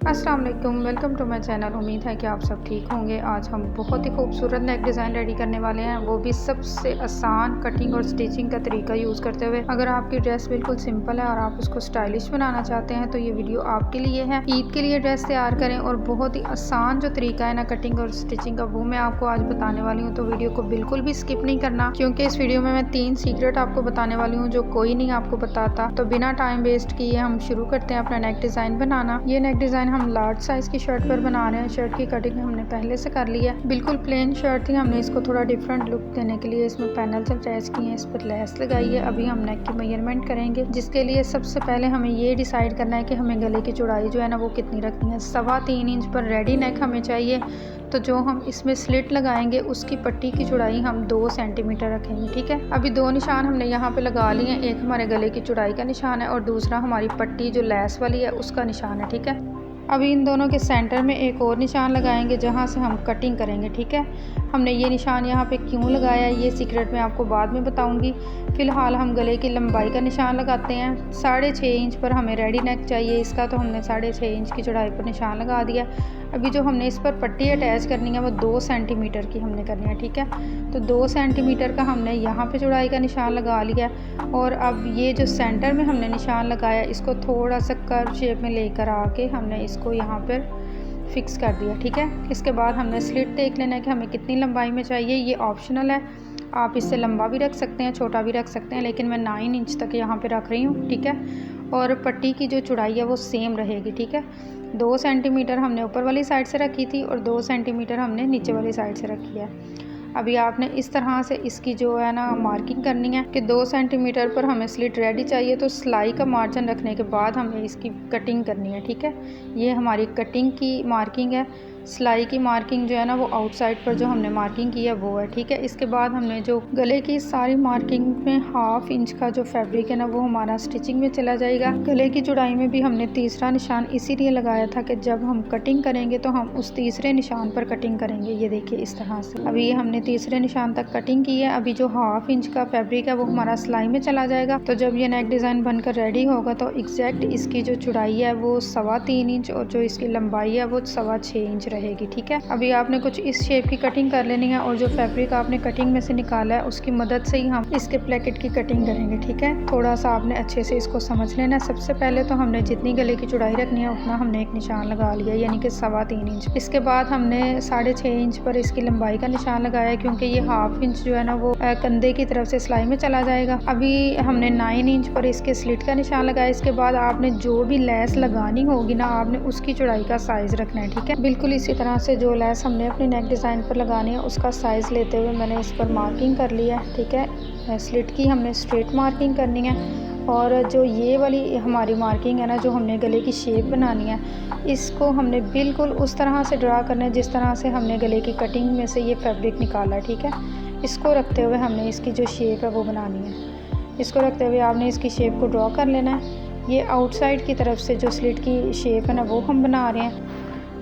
अस्सलाम वालेकुम, welcome to my channel. उम्मीद है कि आप सब ठीक होंगे। आज हम बहुत ही खूबसूरत नेक डिज़ाइन रेडी करने वाले हैं, वो भी सबसे आसान कटिंग और स्टिचिंग का तरीका यूज़ करते हुए। अगर आपकी ड्रेस बिल्कुल सिंपल है और आप उसको स्टाइलिश बनाना चाहते हैं तो ये वीडियो आपके लिए है। ईद के लिए ड्रेस तैयार करें और बहुत ही आसान जो तरीका है ना कटिंग और स्टिचिंग का, वो मैं आपको आज बताने वाली हूँ। तो वीडियो को बिल्कुल भी स्किप नहीं करना, क्योंकि इस वीडियो में मैं 3 सीक्रेट आपको बताने वाली हूँ जो कोई नहीं आपको बताता। तो बिना टाइम वेस्ट किए हम शुरू करते हैं अपना नेक डिज़ाइन बनाना। ये नेक डिज़ाइन हम लार्ज साइज की शर्ट पर बना रहे हैं। शर्ट की कटिंग हमने पहले से कर ली है। बिल्कुल प्लेन शर्ट थी, हमने इसको थोड़ा डिफरेंट लुक देने के लिए इसमें पैनल्स अटैच किए हैं, इस पर लेस लगाई है। अभी हम नेक की मेजरमेंट करेंगे, जिसके लिए सबसे पहले हमें ये डिसाइड करना है कि हमें गले की चौड़ाई जो है ना वो कितनी रखनी है। 3.25 इंच पर रेडी नेक हमें चाहिए। तो जो हम इसमें स्लिट लगाएंगे उसकी पट्टी की चौड़ाई हम 2 सेंटीमीटर रखेंगे। ठीक है, अभी 2 निशान हमने यहाँ पे लगा लिए हैं। एक हमारे गले की चौड़ाई का निशान है और दूसरा हमारी पट्टी जो लेस वाली है उसका निशान है। ठीक है, अभी इन दोनों के सेंटर में एक और निशान लगाएंगे जहाँ से हम कटिंग करेंगे। ठीक है, हमने ये निशान यहाँ पे क्यों लगाया ये सीक्रेट मैं आपको बाद में बताऊंगी। फ़िलहाल हम गले की लंबाई का निशान लगाते हैं। 6.5 इंच पर हमें रेडी नेक चाहिए इसका, तो हमने 6.5 इंच की चौड़ाई पर निशान लगा दिया। अभी जो हमने इस पर पट्टी अटैच करनी है वो 2 सेंटीमीटर की हमने करनी है। ठीक है, तो 2 सेंटीमीटर का हमने यहाँ पे चौड़ाई का निशान लगा लिया। और अब ये जो सेंटर में हमने निशान लगाया इसको थोड़ा सा कर्व शेप में लेकर आके हमने इसको यहाँ पर फिक्स कर दिया। ठीक है, इसके बाद हमने स्लिट देख लेना है कि हमें कितनी लंबाई में चाहिए। ये ऑप्शनल है, आप इससे लंबा भी रख सकते हैं, छोटा भी रख सकते हैं, लेकिन मैं 9 इंच तक यहाँ पे रख रही हूँ। ठीक है, और पट्टी की जो चौड़ाई है वो सेम रहेगी। ठीक है, 2 सेंटीमीटर हमने ऊपर वाली साइड से रखी थी और 2 सेंटीमीटर हमने नीचे वाली साइड से रखी है। अभी आपने इस तरह से इसकी जो है ना मार्किंग करनी है कि 2 सेंटीमीटर पर हमें स्लिट रेडी चाहिए, तो सिलाई का मार्जिन रखने के बाद हमें इसकी कटिंग करनी है। ठीक है, ये हमारी कटिंग की मार्किंग है। सिलाई की मार्किंग जो है ना वो आउटसाइड पर जो हमने मार्किंग की है वो है। ठीक है, इसके बाद हमने जो गले की सारी मार्किंग में 1/2 इंच का जो फैब्रिक है ना वो हमारा स्टिचिंग में चला जाएगा। गले की चौड़ाई में भी हमने तीसरा निशान इसीलिए लगाया था कि जब हम कटिंग करेंगे तो हम उस तीसरे निशान पर कटिंग करेंगे। ये देखिए इस तरह से। अभी ये हमने तीसरे निशान तक कटिंग की है। अभी जो 1/2 इंच का फैब्रिक है वो हमारा सिलाई में चला जाएगा। तो जब ये नेक डिज़ाइन बनकर रेडी होगा तो एग्जैक्ट इसकी जो चौड़ाई है वो 3.25 इंच और जो इसकी लंबाई है वो 6.25 इंच रहेगी। ठीक है, अभी आपने कुछ इस शेप की कटिंग कर लेनी है और जो फैब्रिक आपने कटिंग में से निकाला है उसकी मदद से ही हम इसके प्लेकेट की कटिंग करेंगे। ठीक है, थोड़ा सा आपने अच्छे से इसको समझ लेना है। सबसे पहले तो हमने जितनी गले की चौड़ाई रखनी है उतना हमने एक निशान लगा लिया, यानी कि 3.25 इंच। इसके बाद हमने 6.5 इंच पर इसकी लंबाई का निशान लगाया, क्योंकि ये 1/2 इंच जो है ना वो कंधे की तरफ से सिलाई में चला जाएगा। अभी हमने 9 इंच पर इसके स्लिट का निशान लगाया। इसके बाद आपने जो भी लेस लगानी होगी ना आपने उसकी चौड़ाई का साइज़ रखना है। ठीक है, बिल्कुल इसी तरह से जो लेस हमने अपनी नेक डिज़ाइन पर लगानी है उसका साइज़ लेते हुए मैंने इस पर मार्किंग कर लिया है। ठीक है, स्लिट की हमने स्ट्रेट मार्किंग करनी है और जो ये वाली हमारी मार्किंग है ना जो हमने गले की शेप बनानी है इसको हमने बिल्कुल उस तरह से ड्रा करना है जिस तरह से हमने गले की कटिंग में से ये फैब्रिक निकाला है। ठीक है, इसको रखते हुए हमने इसकी जो शेप है वो बनानी है। इसको रखते हुए आपने इसकी शेप को ड्रॉ कर लेना है। ये आउटसाइड की तरफ से जो स्लिट की शेप है ना वो हम बना रहे हैं।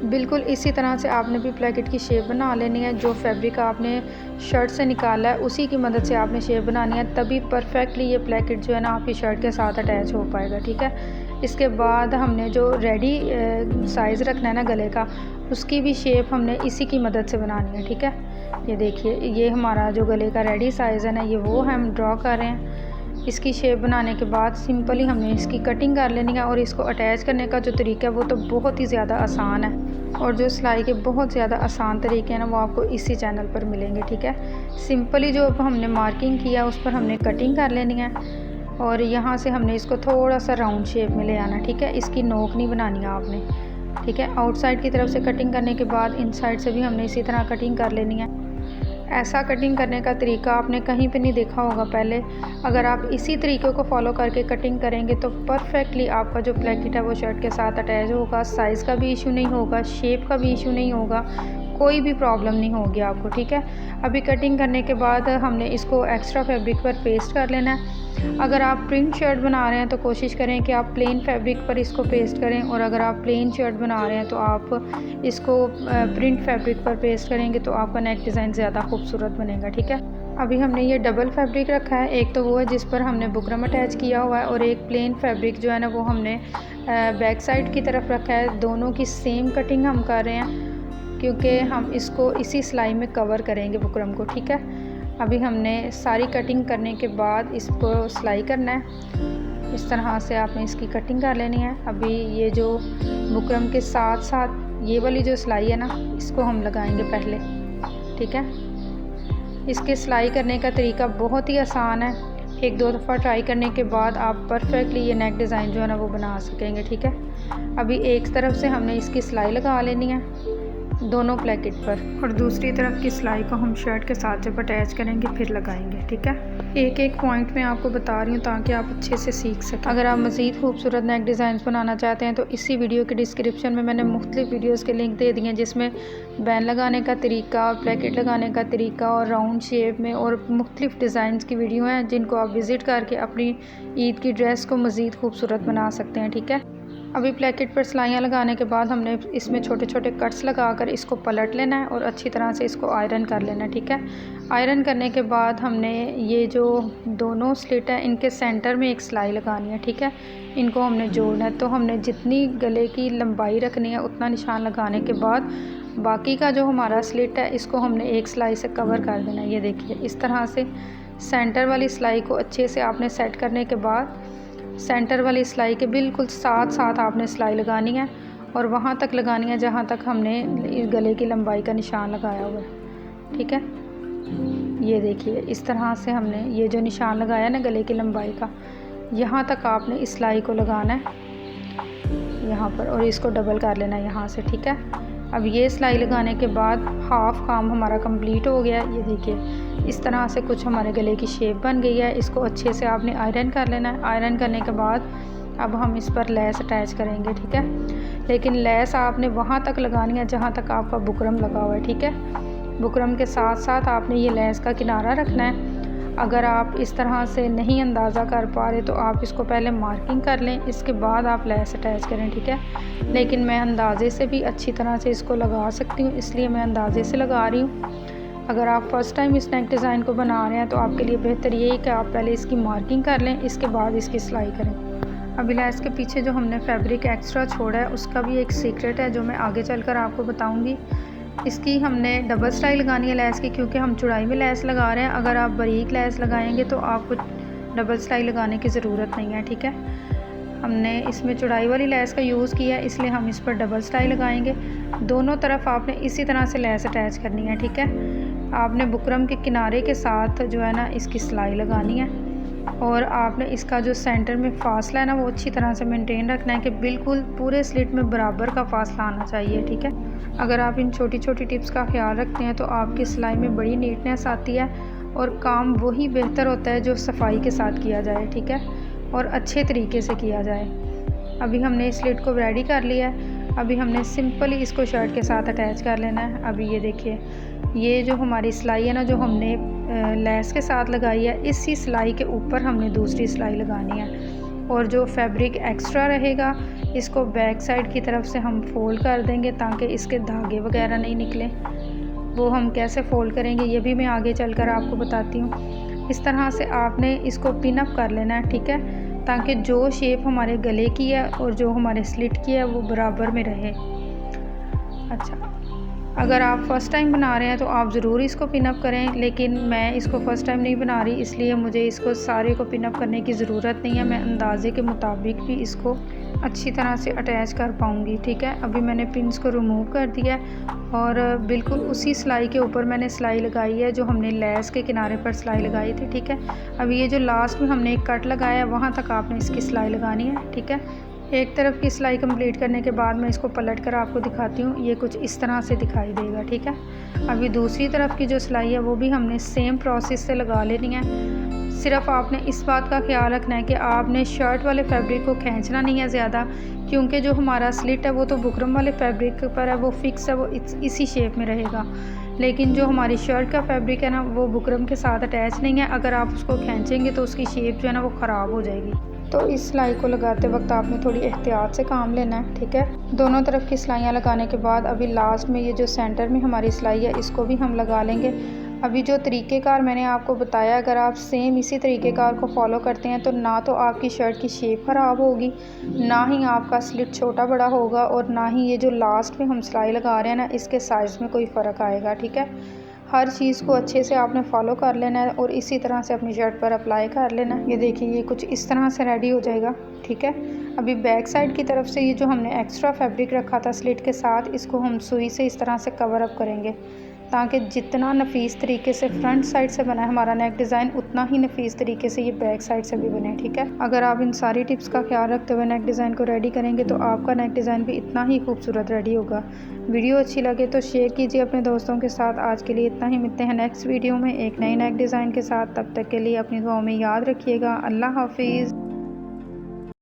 बिल्कुल इसी तरह से आपने भी प्लेकेट की शेप बना लेनी है। जो फैब्रिक आपने शर्ट से निकाला है उसी की मदद से आपने शेप बनानी है, तभी परफेक्टली ये प्लेकेट जो है ना आपकी शर्ट के साथ अटैच हो पाएगा। ठीक है, इसके बाद हमने जो रेडी साइज़ रखना है ना गले का उसकी भी शेप हमने इसी की मदद से बनानी है। ठीक है, ये देखिए ये हमारा जो गले का रेडी साइज़ है ना ये वो हम ड्रॉ कर रहे हैं। इसकी शेप बनाने के बाद सिंपली हमने इसकी कटिंग कर लेनी है और इसको अटैच करने का जो तरीका है वो तो बहुत ही ज़्यादा आसान है और जो सिलाई के बहुत ज़्यादा आसान तरीके हैं ना वो आपको इसी चैनल पर मिलेंगे। ठीक है, सिंपली जो हमने मार्किंग किया उस पर हमने कटिंग कर लेनी है और यहाँ से हमने इसको थोड़ा सा राउंड शेप में ले आना। ठीक है, इसकी नोक नहीं बनानी है आपने। ठीक है, आउटसाइड की तरफ से कटिंग करने के बाद इनसाइड से भी हमने इसी तरह कटिंग कर लेनी है। ऐसा कटिंग करने का तरीका आपने कहीं पे नहीं देखा होगा पहले। अगर आप इसी तरीके को फॉलो करके कटिंग करेंगे तो परफेक्टली आपका जो प्लेकेट है वो शर्ट के साथ अटैच होगा। साइज़ का भी इशू नहीं होगा, शेप का भी इशू नहीं होगा, कोई भी प्रॉब्लम नहीं होगी आपको। ठीक है, अभी कटिंग करने के बाद हमने इसको एक्स्ट्रा फैब्रिक पर पेस्ट कर लेना है। अगर आप प्रिंट शर्ट बना रहे हैं तो कोशिश करें कि आप प्लेन फैब्रिक पर इसको पेस्ट करें, और अगर आप प्लेन शर्ट बना रहे हैं तो आप इसको प्रिंट फैब्रिक पर पेस्ट करेंगे तो आपका नेक डिज़ाइन ज़्यादा खूबसूरत बनेगा। ठीक है, अभी हमने ये डबल फैब्रिक रखा है, एक तो वो है जिस पर हमने बुकरम अटैच किया हुआ है और एक प्लेन फैब्रिक जो है ना वो हमने बैक साइड की तरफ रखा है। दोनों की सेम कटिंग हम कर रहे हैं क्योंकि हम इसको इसी सिलाई में कवर करेंगे बुकरम को, ठीक है। अभी हमने सारी कटिंग करने के बाद इसको सिलाई करना है। इस तरह से आपने इसकी कटिंग कर लेनी है। अभी ये जो बुकरम के साथ साथ ये वाली जो सिलाई है ना इसको हम लगाएंगे पहले, ठीक है। इसके सिलाई करने का तरीका बहुत ही आसान है। एक दो दफ़ा ट्राई करने के बाद आप परफेक्टली ये नेक डिज़ाइन जो है ना वो बना सकेंगे, ठीक है। अभी एक तरफ से हमने इसकी सिलाई लगा लेनी है दोनों प्लेकेट पर और दूसरी तरफ की सिलाई को हम शर्ट के साथ जब अटैच करेंगे फिर लगाएंगे, ठीक है। एक एक पॉइंट मैं आपको बता रही हूँ ताकि आप अच्छे से सीख सकें। अगर आप मज़ीद खूबसूरत नेक डिज़ाइन बनाना चाहते हैं तो इसी वीडियो के डिस्क्रिप्शन में मैंने मुख्तलिफ वीडियोज़ के लिंक दे दिए हैं जिसमें बैन लगाने का तरीका और प्लेकेट लगाने का तरीका और राउंड शेप में और मुख्तलिफ डिज़ाइन की वीडियो हैं जिनको आप विज़िट करके अपनी ईद की ड्रेस को मज़ीद खूबसूरत बना सकते हैं, ठीक है। अभी प्लेकेट पर सिलाइयाँ लगाने के बाद हमने इसमें छोटे छोटे कट्स लगाकर इसको पलट लेना है और अच्छी तरह से इसको आयरन कर लेना है, ठीक है। आयरन करने के बाद हमने ये जो दोनों स्लिट है इनके सेंटर में एक सिलाई लगानी है, ठीक है। इनको हमने जोड़ना है, तो हमने जितनी गले की लंबाई रखनी है उतना निशान लगाने के बाद बाकी का जो हमारा स्लिट है इसको हमने एक सिलाई से कवर कर देना है। ये देखिए इस तरह से सेंटर वाली सिलाई को अच्छे से आपने सेट करने के बाद सेंटर वाली सिलाई के बिल्कुल साथ साथ आपने सिलाई लगानी है और वहाँ तक लगानी है जहाँ तक हमने इस गले की लंबाई का निशान लगाया हुआ है, ठीक है। ये देखिए इस तरह से हमने ये जो निशान लगाया ना गले की लंबाई का, यहाँ तक आपने इस सिलाई को लगाना है यहाँ पर और इसको डबल कर लेना है यहाँ से, ठीक है। अब ये सिलाई लगाने के बाद हाफ़ काम हमारा कंप्लीट हो गया। ये देखिए इस तरह से कुछ हमारे गले की शेप बन गई है। इसको अच्छे से आपने आयरन कर लेना है। आयरन करने के बाद अब हम इस पर लेस अटैच करेंगे, ठीक है। लेकिन लेस आपने वहाँ तक लगानी है जहाँ तक आपका बुकरम लगा हुआ है, ठीक है। बुकरम के साथ साथ आपने ये लेस का किनारा रखना है। अगर आप इस तरह से नहीं अंदाज़ा कर पा रहे तो आप इसको पहले मार्किंग कर लें, इसके बाद आप लेस अटैच करें, ठीक है। लेकिन मैं अंदाज़े से भी अच्छी तरह से इसको लगा सकती हूँ, इसलिए मैं अंदाज़े से लगा रही हूँ। अगर आप फ़र्स्ट टाइम इस नेक डिज़ाइन को बना रहे हैं तो आपके लिए बेहतर यही कि आप पहले इसकी मार्किंग कर लें, इसके बाद इसकी सिलाई करें। अभी लेस के पीछे जो हमने फैब्रिक एक्स्ट्रा छोड़ा है उसका भी एक सीक्रेट है जो मैं आगे चलकर आपको बताऊँगी। इसकी हमने डबल सिलाई लगानी है लेस की, क्योंकि हम चौड़ाई में लेस लगा रहे हैं। अगर आप बारीक लेस लगाएंगे तो आपको डबल सिलाई लगाने की ज़रूरत नहीं है, ठीक है। हमने इसमें चौड़ाई वाली लेस का यूज़ किया है इसलिए हम इस पर डबल सिलाई लगाएंगे। दोनों तरफ आपने इसी तरह से लेस अटैच करनी है, ठीक है। आपने बुकरम के किनारे के साथ जो है ना इसकी सिलाई लगानी है और आपने इसका जो सेंटर में फासला है ना वो अच्छी तरह से मेंटेन रखना है कि बिल्कुल पूरे स्लिट में बराबर का फासला आना चाहिए, ठीक है। अगर आप इन छोटी छोटी टिप्स का ख्याल रखते हैं तो आपकी सिलाई में बड़ी नीटनेस आती है और काम वही बेहतर होता है जो सफाई के साथ किया जाए, ठीक है, और अच्छे तरीके से किया जाए। अभी हमने इस स्लिट को रेडी कर लिया है। अभी हमने सिंपली इसको शर्ट के साथ अटैच कर लेना है। अभी ये देखिए ये जो हमारी सिलाई है ना जो हमने लेस के साथ लगाई है, इसी सिलाई के ऊपर हमने दूसरी सिलाई लगानी है और जो फैब्रिक एक्स्ट्रा रहेगा इसको बैक साइड की तरफ से हम फोल्ड कर देंगे ताकि इसके धागे वगैरह नहीं निकले। वो हम कैसे फोल्ड करेंगे ये भी मैं आगे चलकर आपको बताती हूँ। इस तरह से आपने इसको पिन अप कर लेना है, ठीक है, ताकि जो शेप हमारे गले की है और जो हमारे स्लिट की है वो बराबर में रहे। अच्छा, अगर आप फ़र्स्ट टाइम बना रहे हैं तो आप ज़रूर इसको पिन अप करें, लेकिन मैं इसको फ़र्स्ट टाइम नहीं बना रही इसलिए मुझे इसको सारे को पिन अप करने की ज़रूरत नहीं है। मैं अंदाज़े के मुताबिक भी इसको अच्छी तरह से अटैच कर पाऊँगी, ठीक है। अभी मैंने पिन्स को रिमूव कर दिया है और बिल्कुल उसी सिलाई के ऊपर मैंने सिलाई लगाई है जो हमने लेस के किनारे पर सिलाई लगाई थी, ठीक है। अभी ये जो लास्ट में हमने एक कट लगाया है वहाँ तक आपने इसकी सिलाई लगानी है, ठीक है। एक तरफ की सिलाई कंप्लीट करने के बाद मैं इसको पलट कर आपको दिखाती हूँ। ये कुछ इस तरह से दिखाई देगा, ठीक है। अभी दूसरी तरफ की जो सिलाई है वो भी हमने सेम प्रोसेस से लगा लेनी है। सिर्फ आपने इस बात का ख्याल रखना है कि आपने शर्ट वाले फैब्रिक को खींचना नहीं है ज़्यादा, क्योंकि जो हमारा स्लिट है वो तो बुकरम वाले फैब्रिक पर है, वो फिक्स है, वो इसी शेप में रहेगा। लेकिन जो हमारी शर्ट का फैब्रिक है ना वो बुकरम के साथ अटैच नहीं है। अगर आप उसको खींचेंगे तो उसकी शेप जो है ना वो ख़राब हो जाएगी। तो इस सिलाई को लगाते वक्त आपने थोड़ी एहतियात से काम लेना है, ठीक है। दोनों तरफ की सिलाइयाँ लगाने के बाद अभी लास्ट में ये जो सेंटर में हमारी सिलाई है इसको भी हम लगा लेंगे। अभी जो तरीक़ेकार मैंने आपको बताया, अगर आप सेम इसी तरीक़ेकार को फॉलो करते हैं तो ना तो आपकी शर्ट की शेप ख़राब होगी, ना ही आपका स्लिट छोटा बड़ा होगा, और ना ही ये जो लास्ट में हम सिलाई लगा रहे हैं ना, इसके साइज़ में कोई फ़र्क आएगा। ठीक है, हर चीज़ को अच्छे से आपने फॉलो कर लेना है और इसी तरह से अपनी शर्ट पर अप्लाई कर लेना है। ये देखिए, ये कुछ इस तरह से रेडी हो जाएगा। ठीक है, अभी बैक साइड की तरफ से ये जो हमने एक्स्ट्रा फैब्रिक रखा था स्लिट के साथ, इसको हम सुई से इस तरह से कवर अप करेंगे ताकि जितना नफीस तरीके से फ्रंट साइड से बना है हमारा नेक डिज़ाइन, उतना ही नफीस तरीके से ये बैक साइड से भी बने। ठीक है, अगर आप इन सारी टिप्स का ख्याल रखते हुए नेक डिज़ाइन को रेडी करेंगे तो आपका नेक डिज़ाइन भी इतना ही खूबसूरत रेडी होगा। वीडियो अच्छी लगे तो शेयर कीजिए अपने दोस्तों के साथ। आज के लिए इतना ही, मिलते हैं नेक्स्ट वीडियो में एक नई नेक डिज़ाइन के साथ। तब तक के लिए अपनी दुआओं में याद रखिएगा। अल्लाह हाफिज़।